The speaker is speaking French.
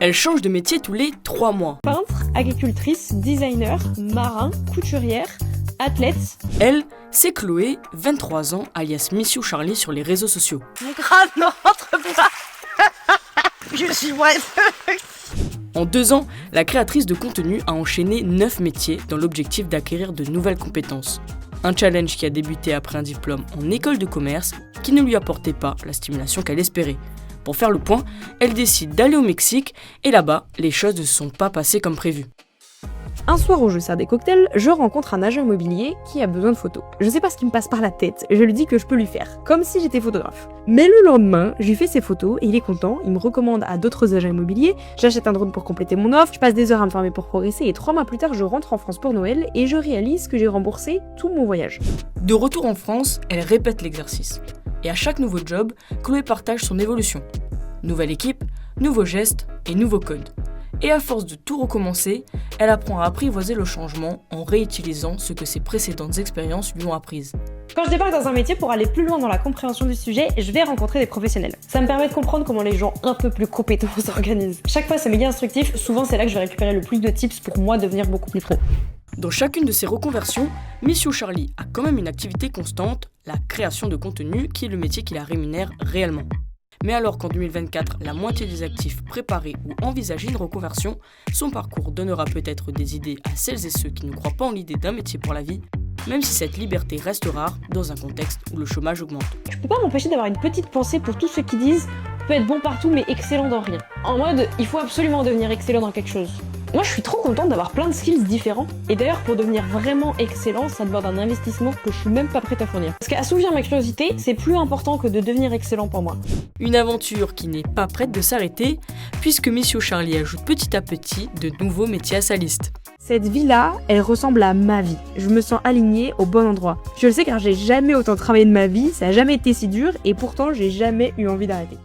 Elle change de métier tous les 3 mois. Peintre, agricultrice, designer, marin, couturière, athlète. Elle, c'est Chloé, 23 ans, alias Miss You Charlie sur les réseaux sociaux. Mais grave, non, rentre pas. Je suis bref. En 2 ans, la créatrice de contenu a enchaîné 9 métiers dans l'objectif d'acquérir de nouvelles compétences. Un challenge qui a débuté après un diplôme en école de commerce qui ne lui apportait pas la stimulation qu'elle espérait. Pour faire le point, elle décide d'aller au Mexique et là-bas, les choses ne se sont pas passées comme prévu. Un soir où je sers des cocktails, je rencontre un agent immobilier qui a besoin de photos. Je sais pas ce qui me passe par la tête, je lui dis que je peux lui faire, comme si j'étais photographe. Mais le lendemain, je lui fais ses photos et il est content, il me recommande à d'autres agents immobiliers, j'achète un drone pour compléter mon offre, je passe des heures à me former pour progresser et 3 mois plus tard, je rentre en France pour Noël et je réalise que j'ai remboursé tout mon voyage. De retour en France, elle répète l'exercice. Et à chaque nouveau job, Chloé partage son évolution. Nouvelle équipe, nouveaux gestes et nouveaux codes. Et à force de tout recommencer, elle apprend à apprivoiser le changement en réutilisant ce que ses précédentes expériences lui ont apprises. Quand je débarque dans un métier pour aller plus loin dans la compréhension du sujet, je vais rencontrer des professionnels. Ça me permet de comprendre comment les gens un peu plus compétents s'organisent. Chaque fois c'est méga instructif, souvent c'est là que je vais récupérer le plus de tips pour moi devenir beaucoup plus pro. Dans chacune de ces reconversions, Miss You Charlie a quand même une activité constante, la création de contenu qui est le métier qui la rémunère réellement. Mais alors qu'en 2024, la moitié des actifs préparés ou envisagent une reconversion, son parcours donnera peut-être des idées à celles et ceux qui ne croient pas en l'idée d'un métier pour la vie, même si cette liberté reste rare dans un contexte où le chômage augmente. Je peux pas m'empêcher d'avoir une petite pensée pour tous ceux qui disent « peut être bon partout mais excellent dans rien ». En mode « il faut absolument devenir excellent dans quelque chose ». Moi je suis trop contente d'avoir plein de skills différents, et d'ailleurs pour devenir vraiment excellent, ça demande un investissement que je suis même pas prête à fournir. Parce qu'assouvir ma curiosité, c'est plus important que de devenir excellent pour moi. Une aventure qui n'est pas prête de s'arrêter, puisque Miss You Charlie ajoute petit à petit de nouveaux métiers à sa liste. Cette vie-là, elle ressemble à ma vie. Je me sens alignée au bon endroit. Je le sais car j'ai jamais autant travaillé de ma vie, ça a jamais été si dur, et pourtant j'ai jamais eu envie d'arrêter.